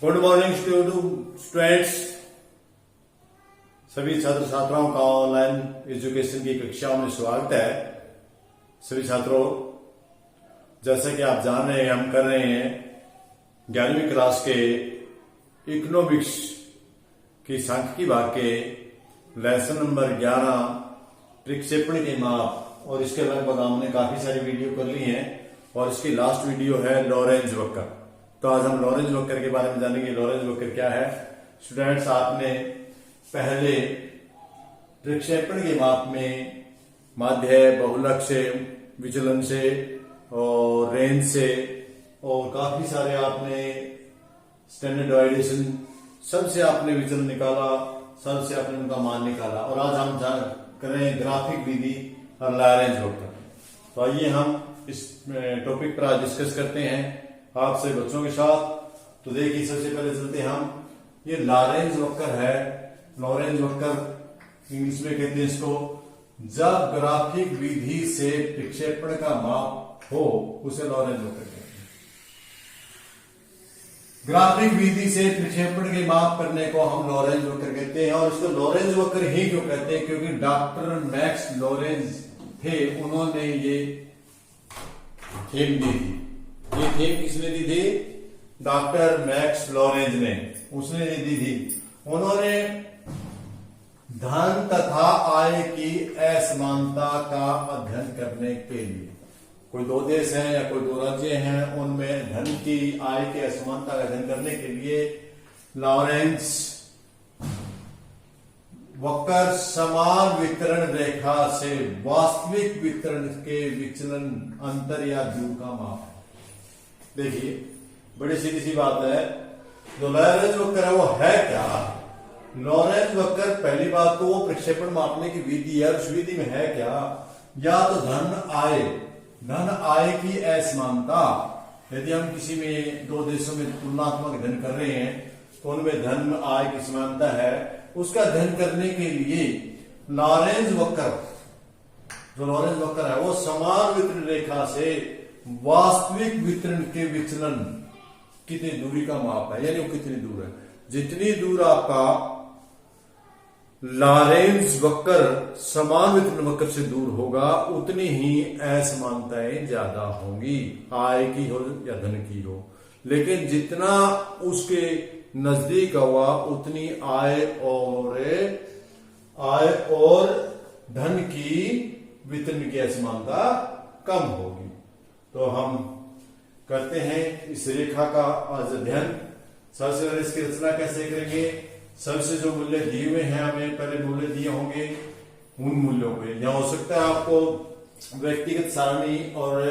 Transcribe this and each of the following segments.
Good morning students. सभी छात्र छात्राओं का ऑनलाइन एजुकेशन की कक्षाओं में स्वागत है। सभी छात्रों, जैसे कि आप जान रहे हैं, हम कर रहे हैं 11वीं क्लास के इकोनॉमिक्स की सांख्यिकी भाग के लेसन नंबर 11 प्रक्षेपण के माप, और इसके लगभग हमने काफी सारी वीडियो कर ली हैं और इसकी लास्ट वीडियो है लॉरेंज वक्र। तो आज हम लॉरेंज वक्र के बारे में जानेंगे। लॉरेंज वक्र क्या है? स्टूडेंट्स, आपने पहले प्रक्षेपण के माप में माध्य, बहुलक से, विचलन से और रेंज से और काफी सारे आपने स्टैंडर्ड डिवाइडेशन, सबसे आपने विचलन निकाला, सबसे आपने उनका मान निकाला। और आज हम कर रहे हैं ग्राफिक विधि और लॉरेंज वक्र। तो आइए हम इस टॉपिक पर आज डिस्कस करते हैं आपसे बच्चों के साथ। तो देखिए, सबसे पहले चलते हैं हम, ये लॉरेंज वक्र है। लॉरेंज वक्र इंग्लिश में कहते हैं इसको, जब ग्राफिक विधि से प्रक्षेपण का माप हो उसे लॉरेंज वक्र कहते हैं। ग्राफिक विधि से प्रक्षेपण के माप करने को हम लॉरेंज वक्र कहते हैं। और इसको लॉरेंज वक्र ही क्यों कहते हैं? क्योंकि डॉक्टर मैक्स लॉरेंज थे, उन्होंने ये थीम दी थी। ये थीम किसने दी थी? डॉक्टर मैक्स लॉरेंज ने, उसने दी थी। उन्होंने धन तथा आय की असमानता का अध्ययन करने के लिए, कोई दो देश हैं या कोई दो राज्य हैं, उनमें धन की, आय की असमानता का अध्ययन करने के लिए लॉरेंज वक्र समान वितरण रेखा से वास्तविक वितरण के विचलन, अंतर या दूर का माप है। देखिए, बड़ी सीधी सी बात है। जो लॉरेंज वक्र है वो है क्या? लॉरेंज वक्र, पहली बात तो वो प्रक्षेपण मापने की विधि है। उस विधि में है क्या? या तो धन आय की असमानता। यदि हम किसी में दो देशों में तुलनात्मक अध्ययन कर रहे हैं तो उनमें धन आय की समानता है, उसका अध्ययन करने के लिए लॉरेंज वक्र, जो लॉरेंज वक्र है वो समान वितरण रेखा से वास्तविक वितरण के विचलन, कितनी दूरी का माप है, यानी वो कितनी दूर है। जितनी दूर आपका लॉरेंज वक्र समान वितरण वक्र से दूर होगा, उतनी ही असमानताएं ज्यादा होंगी, आय की हो या धन की हो। लेकिन जितना उसके नजदीक हुआ, उतनी आय और धन की वितरण की असमानता कम होगी। तो हम करते हैं इस रेखा का आज अध्ययन। सबसे पहले इसकी रचना कैसे करेंगे? सबसे जो मूल्य दिए हुए हैं, हमें पहले मूल्य दिए होंगे, उन मूल्यों पे, यहां हो सकता है आपको व्यक्तिगत सारणी और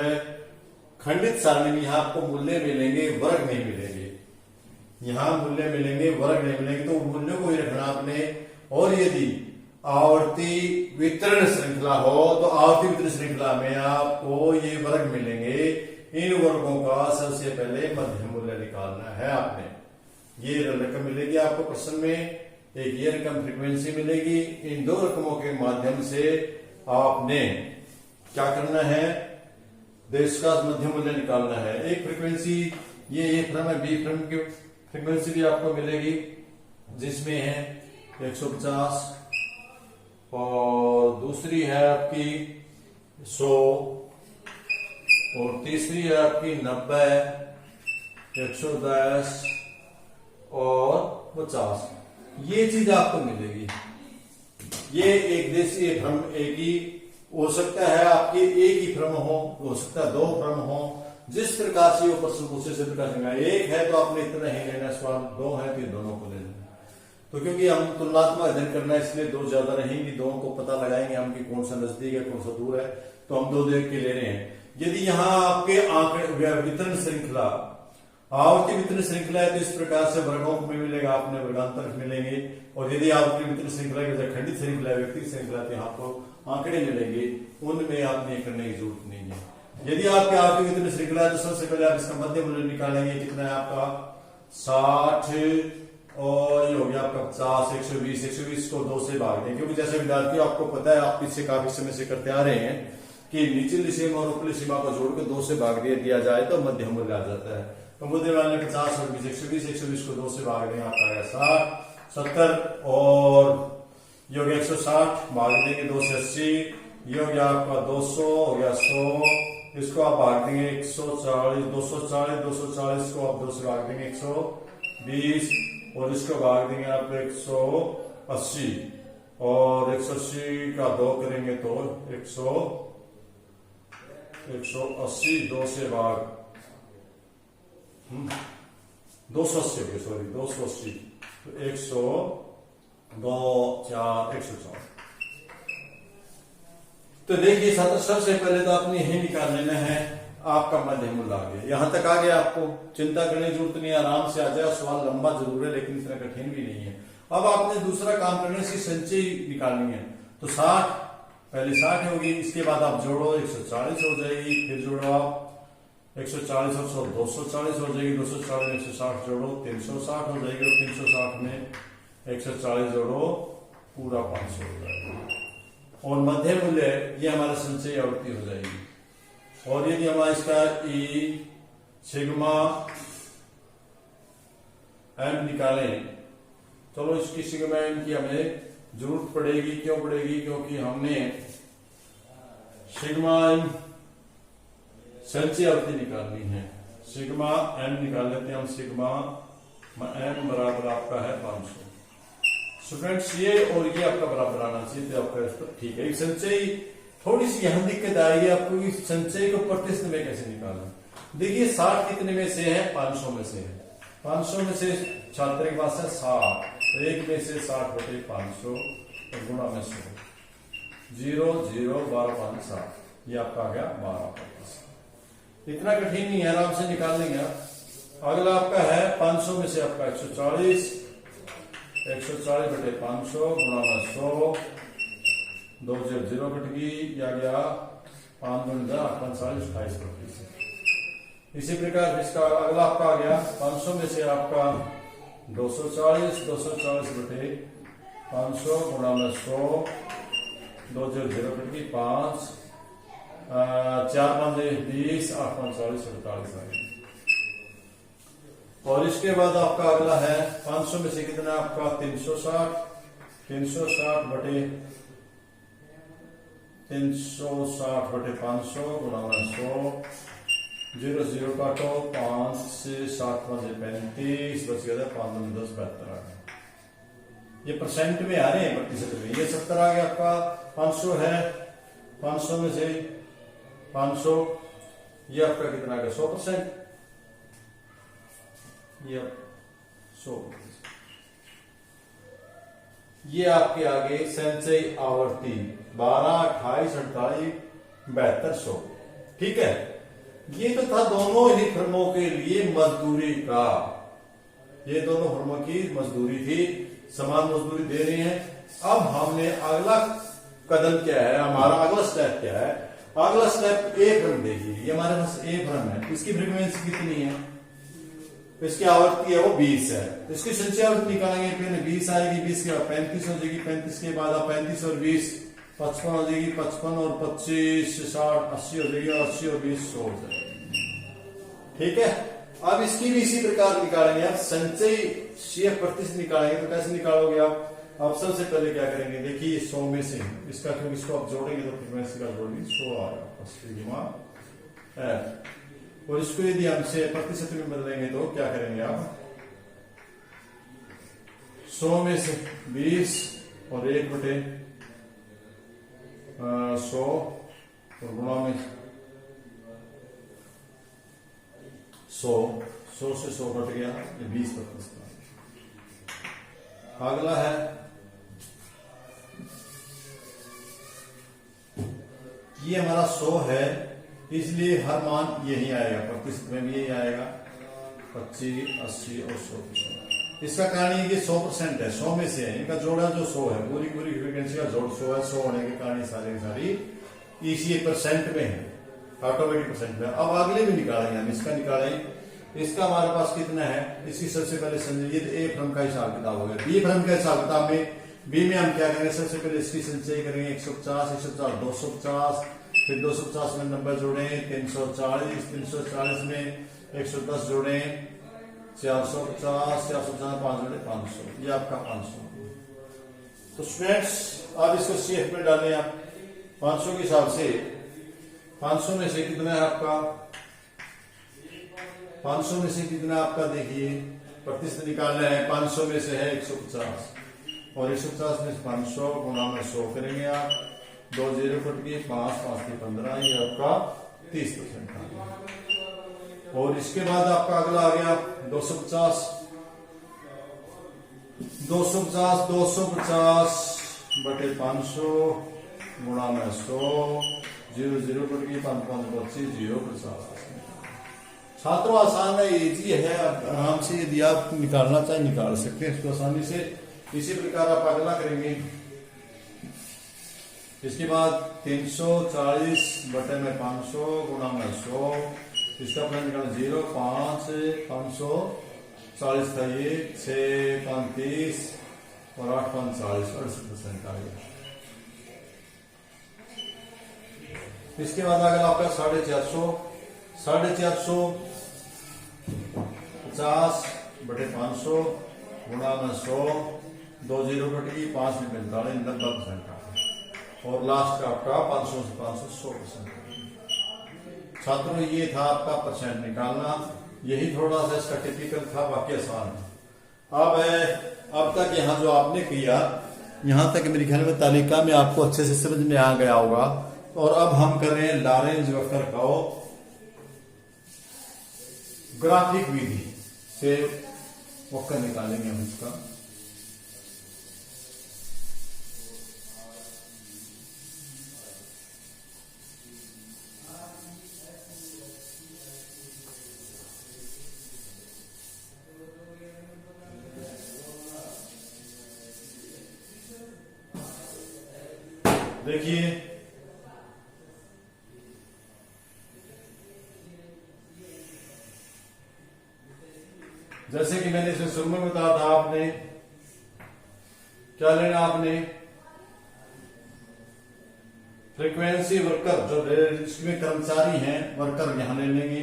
खंडित सारणी में यहां आपको मूल्य मिलेंगे, वर्ग नहीं मिलेंगे। यहां मूल्य मिलेंगे, वर्ग नहीं मिलेंगे, तो मूल्यों को ही रखना आपने। और यदि आवर्ती वितरण श्रृंखला हो तो आवर्ती वितरण श्रृंखला में आपको ये वर्ग मिलेंगे। इन वर्गों का सबसे पहले मध्य मूल्य निकालना है आपने। ये रकम मिलेगी आपको प्रश्न में, एक ये रकम फ्रीक्वेंसी मिलेगी। इन दो रकमों के माध्यम से आपने क्या करना है? देश का मध्य मूल्य निकालना है। एक फ्रीक्वेंसी, ये फ्रम है, बी फ्रम की फ्रीक्वेंसी भी आपको मिलेगी, जिसमें है 150 और दूसरी है आपकी 100 और तीसरी है आपकी 90, 110 और 50। ये चीज आपको मिलेगी। ये एक देशीय भ्रम, एक ही हो सकता है, आपके एक ही भ्रम हो सकता है दो भ्रम हो। जिस प्रकार से वो प्रश्न पूछे से प्रकार से, एक है तो आपने इतना ही लेना सवाल, दो है तो दोनों को लेना। तो क्योंकि हम तुलनात्मक अध्ययन करना है, इसलिए दो ज्यादा रहेंगी, दो को पता लगाएंगे हम कि कौन सा नजदीक है, कौन सा दूर है, तो हम दो देख के ले रहे हैं। यदि यहाँ आपके आंकड़े वितरण श्रृंखला, आवर्ती वितरण श्रृंखला है, तो इस प्रकार से वर्गों में मिलेगा, आपने वर्गांतर मिलेंगे। और यदि आवर्ती वितरण श्रृंखला की वजह खंडित श्रृंखला, व्यक्तिगत श्रृंखला, तो आपको आंकड़े मिलेंगे, उनमें आपने करने की जरूरत नहीं है। यदि आपके आवर्ती वितरण श्रृंखला है तो सबसे पहले आप इसका मध्य मूल्य निकालेंगे। कितना है आपका? 60 और ये हो गया आपका 50, 120। 120 को 2 से भाग दें, क्योंकि जैसे विद्यार्थी आपको पता है, आप इससे काफी समय से करते आ रहे हैं। कि निचली सीमा और ऊपरी सीमा को जोड़ के 2 से भाग दिया जाए तो मध्य मूल्य आ जाता है। तो मध्य मूल्य 50 और 120, 120 को 2 से भाग देंगे आपका आएगा 60, 70 और योग 160 भाग देंगे 2 से 80, योग आपका 200 हो गया 100, इसको आप भाग देंगे 140, 240, 240 को आप 2 से भाग देंगे 120 और इसको भाग देंगे आप 180 और 180 का 2 करेंगे तो 180 2 से भाग 280 हो गया, सॉरी 280 तो 102 4 104। तो देखिए छात्र सबसे पहले तो आपने यही निकाल लेना है आपका मध्य मूल्य आ गया। यहां तक आ गया, आपको चिंता करने की जरूरत नहीं है, आराम से आ जाए। सवाल लंबा जरूर है लेकिन इतना कठिन भी नहीं है। अब आपने दूसरा काम करना है, इसकी संचय निकालनी है। तो 60 पहले 60 होगी, इसके बाद आप जोड़ो 140 हो जाएगी, फिर जोड़ो आप 140 और 100 240 हो जाएगी, 240 में 160 जोड़ो 360 हो जाएगी और 360 में 140 जोड़ो पूरा 500 हो जाएगा और मध्य मूल्य ये हमारा संचय आवृत्ति हो जाएगी। और यदि हमारा इसका ई सिग्मा एम निकालें, चलो इसकी सिग्मा एम की हमें जरूरत पड़ेगी। क्यों पड़ेगी? क्योंकि हमने सिग्मा एम संचय आवृत्ति निकालनी है। सिग्मा एम निकाल लेते हैं हम। सिग्मा एम बराबर आपका है 500। स्टूडेंट्स ये और ये आपका बराबर आना चाहिए तो आपका रिश्ता ठीक है। संचय थोड़ी सी यहां दिक्कत आएगी आपको कि संचय को प्रतिशत में कैसे निकालना। देखिए 60 कितने में से है? 500 में से है। 500 में से छात्र के पास है 60, तो 1 में से 60 बटे 500 और गुणा में 100, 0 0 12 5 7, ये आपका आ गया 12%। इतना कठिन नहीं है, आराम से निकाल लेंगे आप। अगला आपका है 500 में से आपका 140, 140 बटे 500 गुणा में 100, 2 0 कट गई, या गया 5 गुणा 45 28%। इसी प्रकार इसका अगला आपका आ गया 500 में से आपका 240 बटे 500 गुणा में 100, 2 0 कट गई 5, 4 5 20, 8 5 40 48 आ गई। और इसके बाद आपका अगला है 500 में से कितना आपका 360 बटे 500 गुणा में 100, 0 0 काटो, 5 से 7 5 35, बच गया 5 10 72 आ गया। ये परसेंट में आ रहे हैं, प्रतिशत में ये 70 आ गया आपका। 500 है, 500 में से 500 ये आपका कितना आ गया 100%, ये 100%। ये आपके आगे संचय आवर्ती 12 28 48 72 100। ठीक है, ये तो था दोनों ही फर्मों के लिए मजदूरी का। ये दोनों फर्मों की मजदूरी थी, समान मजदूरी दे रही है। अब हमने अगला कदम क्या है, हमारा अगला स्टेप क्या है? अगला स्टेप ए फर्म देगी। ये हमारे पास ए फर्म है, इसकी फ्रीक्वेंसी कितनी है? इसकी आवृत्ति है वो 20 है। तो इसकी संचय आवृत्ति निकालेंगे, पहले 20 आएगी, 20 के बाद 35 हो जाएगी, 35 के बाद आप 35 और 20 55 हो जाएगी, 55 और 25 60 80 हो जाएगी, 80 और 20 100 हो जाएगी। ठीक है, अब इसकी भी इसी प्रकार निकालेंगे आप। संचय शेयर प्रतिशत निकालेंगे तो कैसे निकालोगे आप? अब सबसे पहले क्या करेंगे, देखिए 100 में से इसका, क्योंकि इसको आप जोड़ेंगे तो फ्रीक्वेंसी का जोड़ेंगे 100 आएगा सिग्मा एफ। और इसको यदि हमसे प्रतिशत में बदलेंगे तो क्या करेंगे आप? 100 में से 20 और 1 बटे 100 और गुणा में 100 से 100 कट गया, ये 20%। अगला है ये हमारा 100 है, इसलिए हर मान यही आएगा, प्रतिशत में भी यही आएगा 25 80 और 100%। इसका कारण ये 100% है, 100 में से है, इनका जोड़ा जो 100 है, पूरी फ्रीक्वेंसी का जोड़ 100 है। 100 होने के कारण सारी इसी परसेंट में है, ऑटोमेटिक परसेंट में। अब अगले भी निकालेंगे हम, इसका निकालें। इसका हमारे पास कितना है? इसकी सबसे पहले समझिए, ए फर्म का हिसाब किताब हो गया। बी फर्म के हिसाब किताब में बी में हम क्या करेंगे? सबसे पहले इसकी संचय करेंगे 150 250 फिर 250 में 90 जोड़े, 340 में 110 जोड़े, 450 में 5 जोड़े 500, ये आपका 500। तो स्टूडेंट्स आप इसको CF में डालें आप 500 के हिसाब से। 500 में से कितना है आपका, 500 में से कितना आपका देखिए प्रतिशत निकालना है। 500 में से है 150 और 150 में से 500 गुणा में 100 करेंगे आप, 2 0 कट गए, 5 5 के 15, ये आपका 30% आ गया। और इसके बाद आपका अगला आ गया 250 बटे 500 गुणा में 100, 0 0 कट गई, 5 5 25, 0 छात्रों आसान है, इजी है, आराम से यदि आप निकालना चाहे निकाल सकते हैं इसको आसानी से। इसी प्रकार आप अगला करेंगे। इसके बाद 340 बटे में 500 गुणा में 100, इसका अपना निकालना 0 5 540 था ये, 6 5 30 और 8 5 40, 68% आ गया। इसके बाद अगर आपका 450 50 बटे 500 गुणा में 100, 2 0 कट गई, 5 में 45, 90% का। और लास्ट का आपका 500 से 500 100%। छात्रों ये था आपका परसेंट निकालना, यही थोड़ा सा इसका टिपिकल था, बाकी आसान है। अब तक यहाँ जो आपने किया, यहाँ तक मेरे ख्याल में तालिका में आपको अच्छे से समझ में आ गया होगा। और अब हम कर रहे हैं लॉरेंज वेक्टर का ग्राफिक विधि से वक्र निकालेंगे हम इसका। देखिए जैसे कि मैंने इसे शुरू में बताया था, आपने क्या लेना, आपने फ्रीक्वेंसी वर्कर जो इसमें कर्मचारी हैं वर्कर यहां ले लेंगे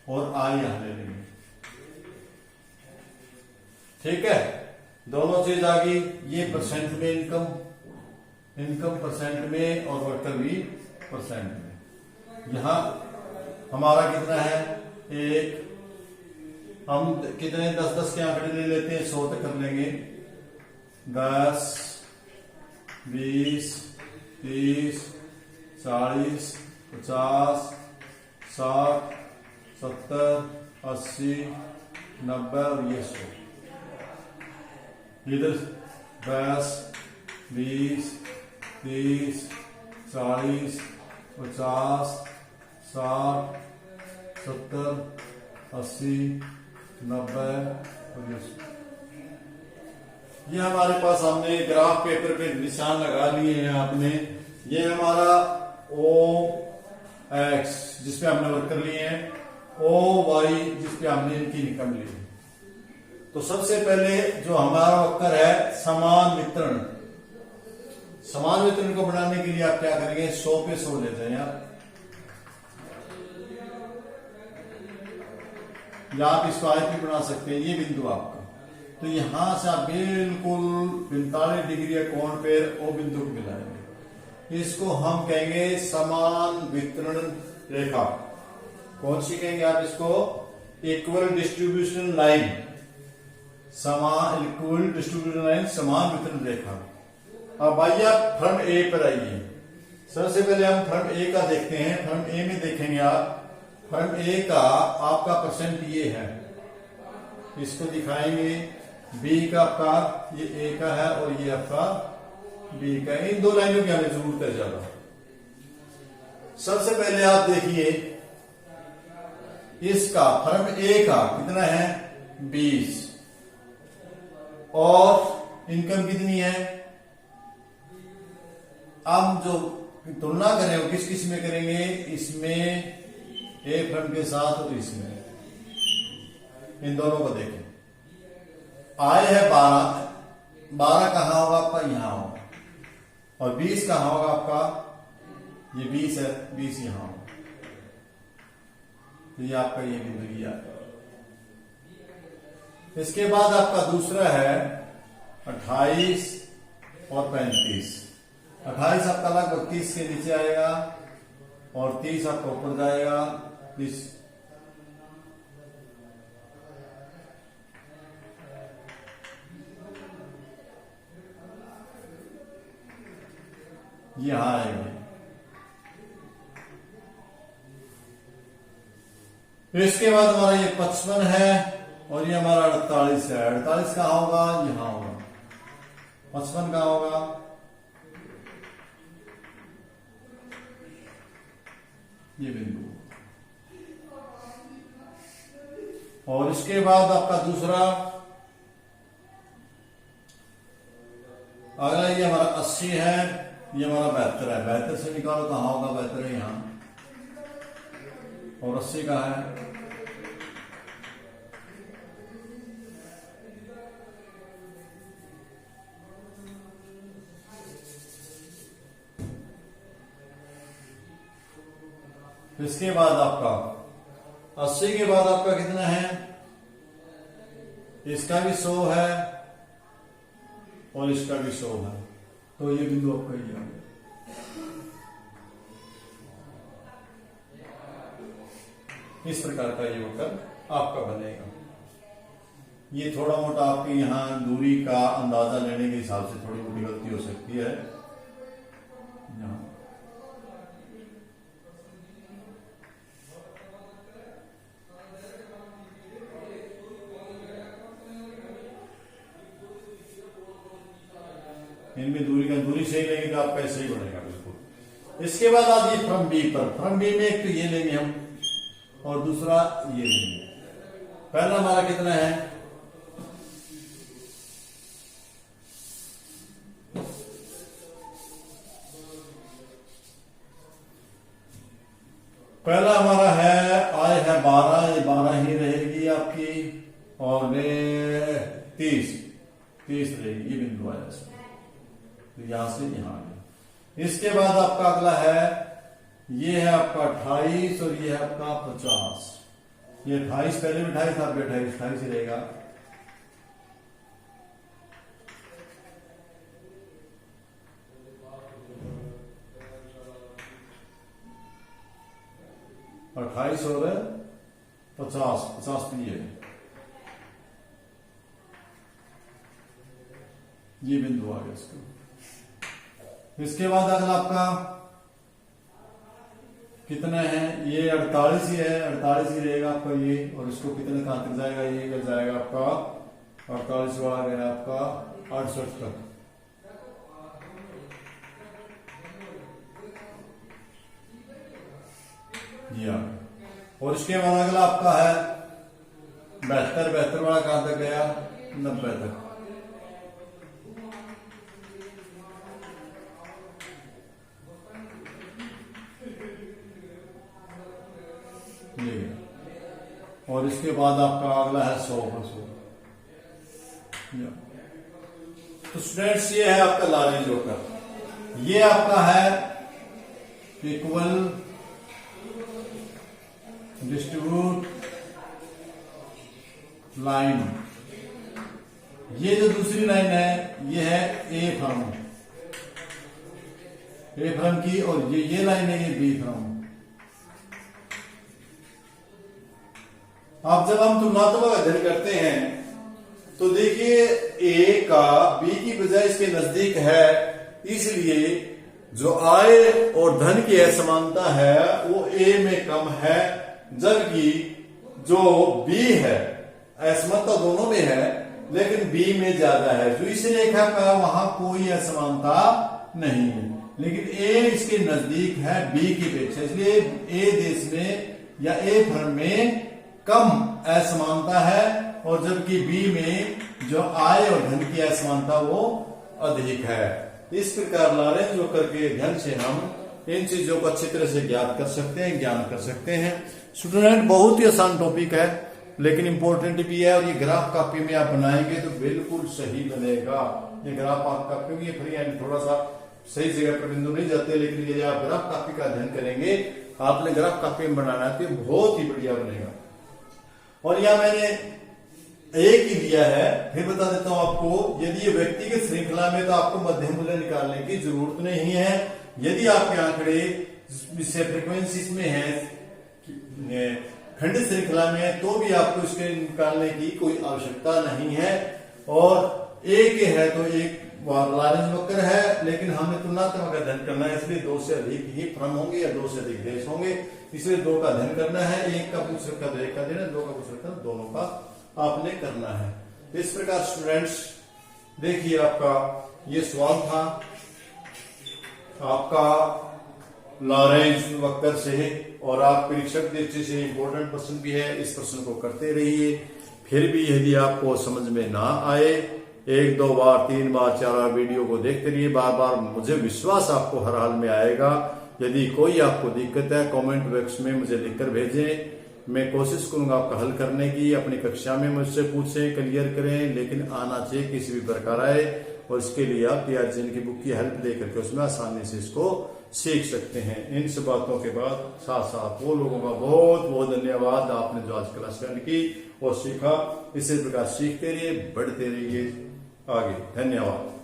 और आई यहां ले लेंगे। ठीक है, दोनों चीज आ गई। ये परसेंट में इनकम परसेंट में और वर्कर भी परसेंट में। यहां हमारा कितना है, एक हम कितने 10 के आंकड़े ले लेते हैं, 100 तक कर लेंगे। 10 20 30 40 50 60 70 80 90 और ये 100। इधर 10 20 30 40 50 60 70 80 90 और ये हमारे पास हमने ग्राफ पेपर पे निशान लगा लिए हैं आपने। ये हमारा OX जिसपे हमने वर्कर लिए हैं, OY जिसपे हमने इनकी इनकम ली है। तो सबसे पहले जो हमारा वर्कर है समान वितरण, समान वितरण को बढ़ाने के लिए आप क्या करेंगे, 100 पे 100 ले जाए आप, या आप इसको आयत भी बना सकते हैं। ये बिंदु आपका, तो यहां से आप बिल्कुल 45 डिग्री कोण पे ओ बिंदु को मिलाएंगे। इसको हम कहेंगे समान वितरण रेखा। कौन सी कहेंगे आप इसको, equal distribution line, equal distribution line, समान वितरण रेखा। अब आइए आप फ्रंट ए पर आइए। सबसे पहले हम फ्रंट ए का देखते हैं। फ्रंट ए में देखेंगे आप, फ्रंट ए का आपका परसेंट ये है, इसको दिखाएंगे। बी का आपका ये ए का है और ये आपका बी का। इन दो लाइनों की हमें जरूरत है ज्यादा। सबसे पहले आप देखिए इसका फ्रंट ए का कितना है 20 और इनकम कितनी है। अब जो तुलना करें वो किस किस में करेंगे, इसमें ए फ्रंट के साथ और इसमें, इन दोनों को देखें। आय है 12 कहां होगा आपका, यहां होगा, और 20 कहां होगा आपका ये 20 है, 20 यहां, तो ये आपका ये बिंदु ये आता है। इसके बाद आपका दूसरा है 28 और 35। 28 आपका लगभग 30 के नीचे आएगा और 30 आपका ऊपर जाएगा। 30 यहां आएगा। इसके बाद हमारा ये 55 है और ये हमारा 48 है। 48 कहां होगा? यहां होगा। 55 कहां होगा? ये बिंदु। और इसके बाद आपका दूसरा अगला ये हमारा 80 है, ये हमारा 72 है। 72 से निकालो कहां होगा? 72 है यहां, और 80 का है। इसके बाद आपका 80 के बाद आपका कितना है? इसका भी 100 है और इसका भी 100 है, तो ये बिंदु आपका ये आ गया। इस प्रकार का ये वक्र आपका बनेगा। ये थोड़ा मोटा आपके यहां दूरी का अंदाजा लेने के हिसाब से थोड़ी मोटी गलती हो सकती है। इनमें दूरी सही लेंगे तो आपका सही बनेगा बिल्कुल। इसके बाद आज ये फ्रॉम बी पर। फ्रॉम बी में एक तो ये लेंगे हम और दूसरा ये लेंगे। पहला हमारा कितना है? पहला हमारा है आय है 12, ये 12 ही रहेगी आपकी, और 30 रहेगी। ये बिंदु आया इसमें, तो यहां से यहां आ गया। इसके बाद आपका अगला है, ये है आपका 28 और ये है आपका 50। ये 28 पहले भी 28 था, 28 ही रहेगा। और 28 और 50 तो ये बिंदु आ गया इसको। इसके बाद अगला आपका कितना है? ये 48 ही है, 48 ही रहेगा आपका ये। और इसको कितने कहां तक जाएगा? ये जाएगा आपका 48 वाला गया आपका 68 तक। जी हाँ। और इसके बाद अगला आपका है 72 वाला कहां तक गया? 90 तक। और इसके बाद आपका अगला है 100 पर 100। तो स्टूडेंट्स ये है आपका लारेंज वक्र। ये आपका है इक्वल डिस्ट्रीब्यूट लाइन। ये जो दूसरी लाइन है ये है ए फ्रम की, और ये लाइन है ये बी फ्रम। अब जब हम तुलनात्मक अध्ययन करते हैं तो देखिए ए का बी की बजाय इसके नजदीक है, इसलिए जो आय और धन की असमानता है वो ए में कम है, जबकि जो बी है असमानता दोनों में है लेकिन बी में ज्यादा है। जो इस रेखा का वहां कोई असमानता नहीं है, लेकिन ए इसके नजदीक है बी की अपेक्षा, इसलिए ए देश में या ए फर्म में कम असमानता है, और जबकि बी में जो आय और धन की असमानता वो अधिक है। इस प्रकार लारेंज वक्र के अध्ययन से हम इन चीजों को अच्छी तरह से ज्ञात कर सकते हैं, ज्ञान कर सकते हैं। स्टूडेंट बहुत ही आसान टॉपिक है लेकिन इंपॉर्टेंट भी है, और ये ग्राफ कॉपी में आप बनाएंगे तो बिल्कुल सही बनेगा। ये ग्राफ आप कॉपी में फ्री हैंड थोड़ा सा सही जगह पर बिंदु नहीं जाते, लेकिन यदि आप ग्राफ कॉपी का अध्ययन करेंगे, आपने ग्राफ कॉपी में बनाना है तो बहुत ही बढ़िया बनेगा। और यह मैंने एक ही दिया है, फिर बता देता हूं आपको, यदि ये व्यक्तिगत श्रृंखला में तो आपको मध्य मूल्य निकालने की जरूरत नहीं है। यदि आपके आंकड़े फ्रीक्वेंसीज में है, खंडित श्रृंखला में, तो भी आपको इसके निकालने की कोई आवश्यकता नहीं है। और एक है तो एक लॉरेंज वक्र है, लेकिन हमें तुलनात्मक अध्ययन करना है, इसलिए 2 से अधिक ही क्रम होंगे या 2 से अधिक देश होंगे, इसलिए 2 का अध्ययन करना है। 1 का पूछ रखा तो 1 का देना, 2 का पूछ रखा दोनों का आपने करना है। इस प्रकार स्टूडेंट्स देखिए, आपका ये सवाल था आपका लॉरेंज वक्र से, और आप परीक्षक दृष्टि से इंपॉर्टेंट प्रश्न भी है, इस प्रश्न को करते रहिए। फिर भी यदि आपको समझ में ना आए, 1 2 बार 3 बार 4 बार वीडियो को देखते रहिए, बार बार, मुझे विश्वास आपको हर हाल में आएगा। यदि कोई आपको दिक्कत है, कमेंट बॉक्स में मुझे लिखकर भेजें, मैं कोशिश करूंगा आपका हल करने की। अपनी कक्षा में मुझसे पूछें, क्लियर करें, लेकिन आना चाहिए किसी भी प्रकार आए, और इसके लिए आप टीआरजीएन की बुक की हेल्प लेकर के उसमें आसानी से इसको सीख सकते हैं। इन सब बातों के बाद साथ साथ वो लोगों का बहुत बहुत धन्यवाद, आपने जो आज क्लास अटेंड की और सीखा। इसी प्रकार सीखते रहिए, बढ़ते रहिए आगे। धन्यवाद।